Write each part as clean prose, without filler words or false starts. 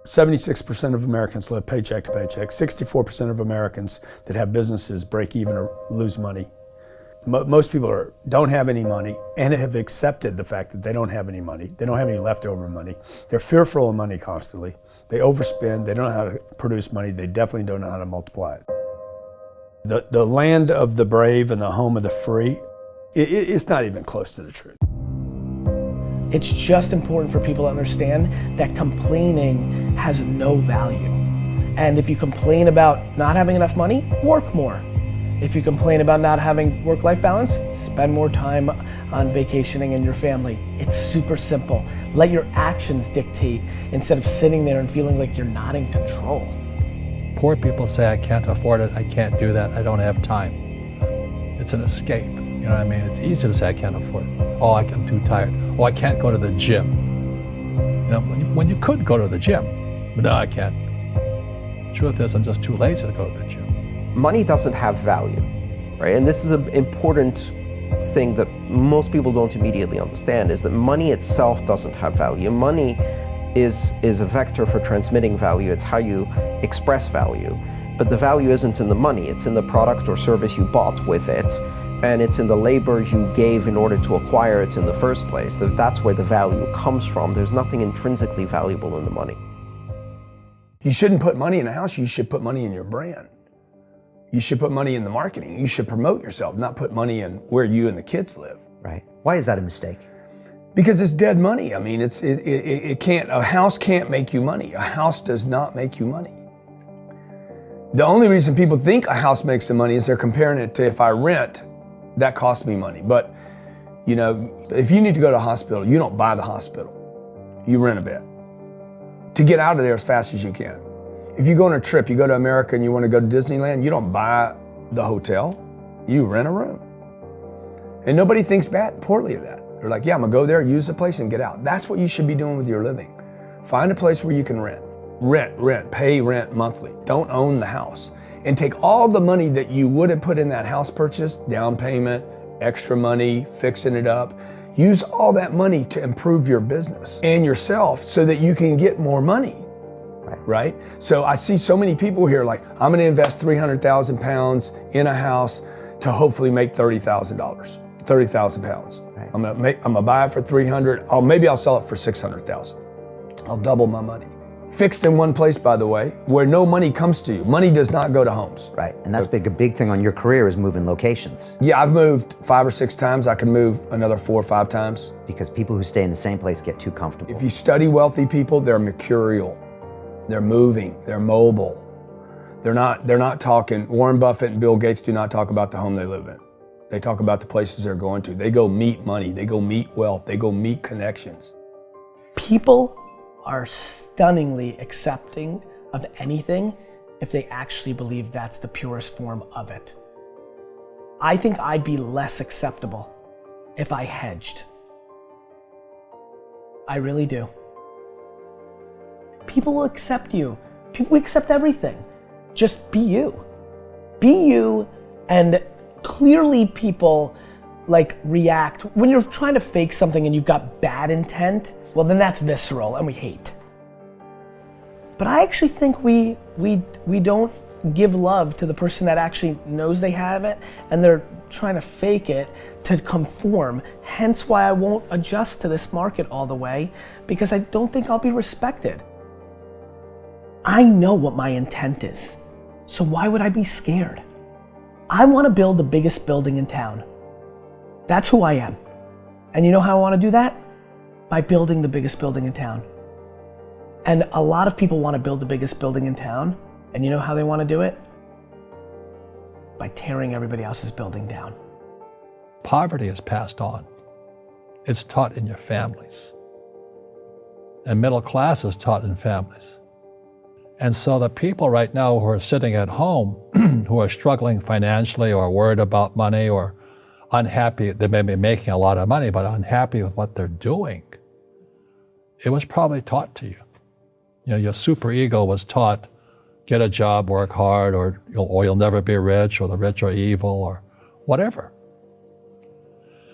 76% of Americans live paycheck to paycheck. 64% of Americans that have businesses break even or lose money. Most people don't have any money and have accepted the fact that they don't have any money. They don't have any leftover money. They're fearful of money constantly. They overspend. They don't know how to produce money. They definitely don't know how to multiply it. The land of the brave and the home of the free, it's not even close to the truth. It's just important for people to understand that complaining has no value. And if you complain about not having enough money, work more. If you complain about not having work-life balance, spend more time on vacationing and your family. It's super simple. Let your actions dictate instead of sitting there and feeling like you're not in control. Poor people say, I can't afford it, I can't do that, I don't have time. It's an escape, you know what I mean? It's easy to say I can't afford it. Oh, I'm too tired. Oh, I can't go to the gym. You know, when you could go to the gym, but no, I can't. Truth is, I'm just too lazy to go to the gym. Money doesn't have value, right? And this is an important thing that most people don't immediately understand, is that money itself doesn't have value. Money is a vector for transmitting value. It's how you express value. But the value isn't in the money, it's in the product or service you bought with it, and it's in the labor you gave in order to acquire it in the first place. That's where the value comes from. There's nothing intrinsically valuable in the money. You shouldn't put money in a house, you should put money in your brand. You should put money in the marketing. You should promote yourself, not put money in where you and the kids live. Right. Why is that a mistake? Because it's dead money. I mean, it can't, a house can't make you money. A house does not make you money. The only reason people think a house makes them money is they're comparing it to, if I rent, that costs me money. But, you know, if you need to go to a hospital, you don't buy the hospital. You rent a bed to get out of there as fast as you can. If you go on a trip, you go to America and you want to go to Disneyland, you don't buy the hotel, you rent a room. And nobody thinks poorly of that. They're like, yeah, I'm gonna go there, use the place and get out. That's what you should be doing with your living. Find a place where you can rent. Pay rent monthly. Don't own the house. And take all the money that you would have put in that house purchase, down payment, extra money, fixing it up, use all that money to improve your business and yourself so that you can get more money. Right? So I see so many people here like, I'm gonna invest 300,000 pounds in a house to hopefully make $30,000, 30,000 pounds. Right. I'm gonna buy it for 300, maybe I'll sell it for 600,000. I'll double my money. Fixed in one place, by the way, where no money comes to you. Money does not go to homes. Right, and that's a big thing on your career is moving locations. Yeah, I've moved 5 or 6 times. I can move another 4 or 5 times. Because people who stay in the same place get too comfortable. If you study wealthy people, they're mercurial. They're moving, they're mobile. They're not talking, Warren Buffett and Bill Gates do not talk about the home they live in. They talk about the places they're going to. They go meet money, they go meet wealth, they go meet connections. People are stunningly accepting of anything if they actually believe that's the purest form of it. I think I'd be less acceptable if I hedged. I really do. People will accept you. People accept everything. Just be you. Be you, and clearly people like react. When you're trying to fake something and you've got bad intent, well then that's visceral and we hate. But I actually think we don't give love to the person that actually knows they have it and they're trying to fake it to conform. Hence why I won't adjust to this market all the way, because I don't think I'll be respected. I know what my intent is, so why would I be scared? I want to build the biggest building in town. That's who I am. And you know how I want to do that? By building the biggest building in town. And a lot of people want to build the biggest building in town, and you know how they want to do it? By tearing everybody else's building down. Poverty is passed on. It's taught in your families. And middle class is taught in families. And so the people right now who are sitting at home, who are struggling financially or worried about money or unhappy, they may be making a lot of money, but unhappy with what they're doing, it was probably taught to you. You know, your super ego was taught, get a job, work hard, or you'll never be rich, or the rich are evil, or whatever.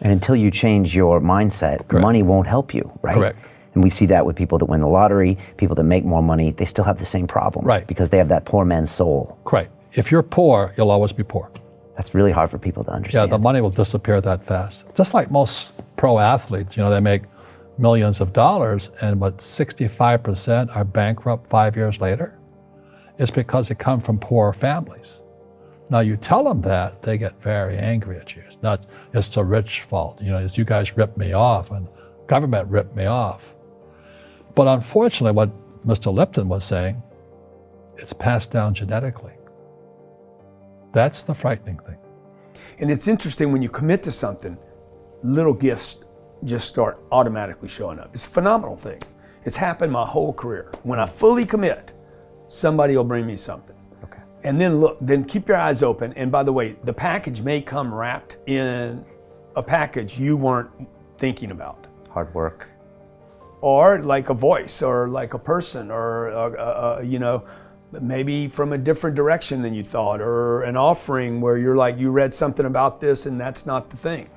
And until you change your mindset, Correct. Money won't help you, right? Correct. And we see that with people that win the lottery, people that make more money, they still have the same problem. Right. Because they have that poor man's soul. Right. If you're poor, you'll always be poor. That's really hard for people to understand. Yeah, the money will disappear that fast. Just like most pro athletes, they make millions of dollars, and 65% are bankrupt 5 years later. It's because they come from poor families. Now you tell them that, they get very angry at you. It's the rich fault. It's you guys ripped me off and government ripped me off. But unfortunately, what Mr. Lipton was saying, it's passed down genetically. That's the frightening thing. And it's interesting when you commit to something, little gifts just start automatically showing up. It's a phenomenal thing. It's happened my whole career. When I fully commit, somebody will bring me something. Okay. And then look, then keep your eyes open. And by the way, the package may come wrapped in a package you weren't thinking about. Hard work. Or like a voice, or like a person, or maybe from a different direction than you thought, or an offering where you're like, you read something about this and that's not the thing.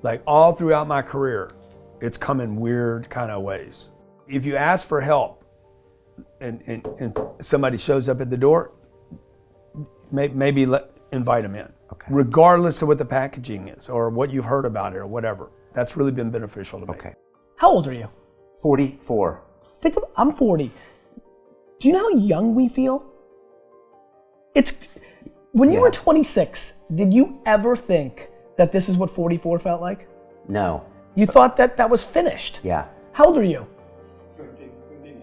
Like all throughout my career, it's come in weird kind of ways. If you ask for help and somebody shows up at the door, maybe invite them in. Okay. Regardless of what the packaging is or what you've heard about it or whatever. That's really been beneficial to me. Okay. How old are you? 44. I'm 40. Do you know how young we feel? When you were 26, did you ever think that this is what 44 felt like? No. You thought that was finished? Yeah. How old are you? 29.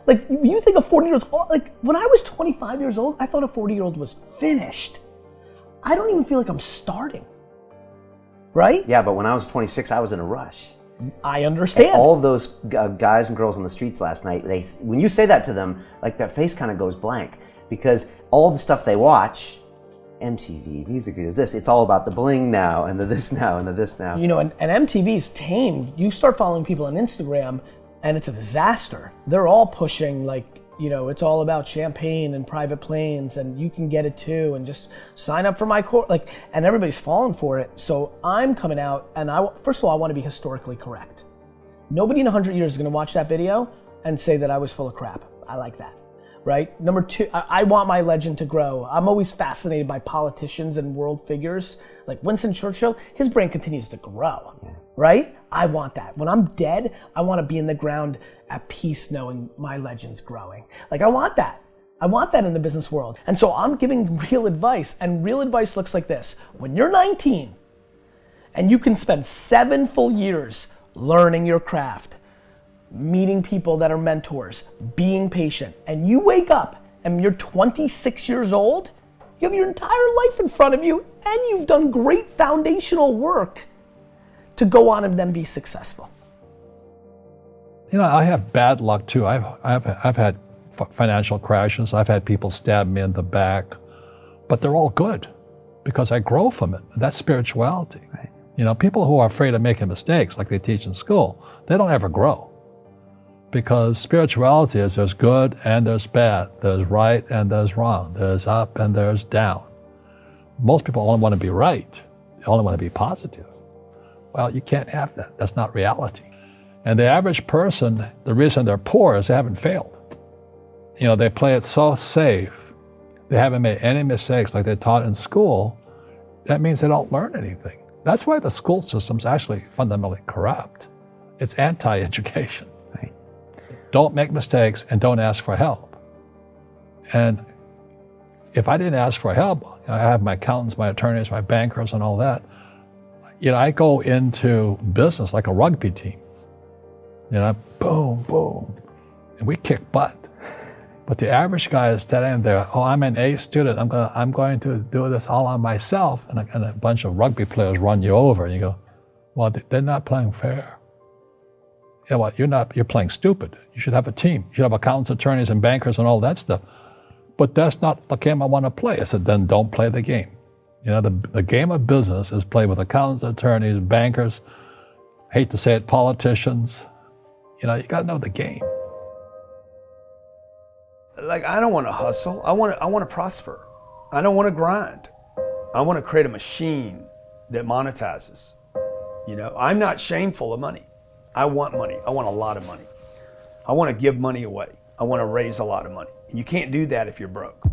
Like, you think a 40-year-old, like, when I was 25 years old, I thought a 40-year-old was finished. I don't even feel like I'm starting. Right? Yeah, but when I was 26, I was in a rush. I understand. And all of those guys and girls on the streets last night, when you say that to them, like their face kind of goes blank, because all the stuff they watch, MTV, music videos, it's all about the bling now and the this now and the this now. And MTV's tamed. You start following people on Instagram and it's a disaster. They're all pushing it's all about champagne and private planes and you can get it too and just sign up for my course. And everybody's falling for it. So I'm coming out and first of all, I want to be historically correct. Nobody in 100 years is going to watch that video and say that I was full of crap. I like that. Right? Number two, I want my legend to grow. I'm always fascinated by politicians and world figures. Like Winston Churchill, his brain continues to grow. Yeah. Right? I want that. When I'm dead, I want to be in the ground at peace knowing my legend's growing. I want that. I want that in the business world. And so I'm giving real advice, and real advice looks like this. When you're 19 and you can spend 7 full years learning your craft, meeting people that are mentors, being patient, and you wake up and you're 26 years old, you have your entire life in front of you and you've done great foundational work to go on and then be successful. I have bad luck too. I've had financial crashes. I've had people stab me in the back, but they're all good because I grow from it. That's spirituality. Right. People who are afraid of making mistakes, like they teach in school, they don't ever grow. Because spirituality is there's good and there's bad, there's right and there's wrong, there's up and there's down. Most people only want to be right. They only want to be positive. Well, you can't have that. That's not reality. And the average person, the reason they're poor is they haven't failed. They play it so safe. They haven't made any mistakes like they taught in school. That means they don't learn anything. That's why the school system's actually fundamentally corrupt. It's anti-education. Right. Don't make mistakes and don't ask for help. And if I didn't ask for help, I have my accountants, my attorneys, my bankers and all that. I go into business like a rugby team. Boom, boom. And we kick butt. But the average guy is standing there, I'm an A student, I'm going to do this all on myself. And a bunch of rugby players run you over and you go, well, they're not playing fair. You know what, you're playing stupid. You should have a team. You should have accountants, attorneys, and bankers and all that stuff. But that's not the game I want to play. I said, then don't play the game. The game of business is played with accountants, attorneys, bankers, hate to say it, politicians. You got to know the game. I don't want to hustle. I want to prosper. I don't want to grind. I want to create a machine that monetizes. I'm not shameful of money. I want money. I want a lot of money. I want to give money away. I want to raise a lot of money. You can't do that if you're broke.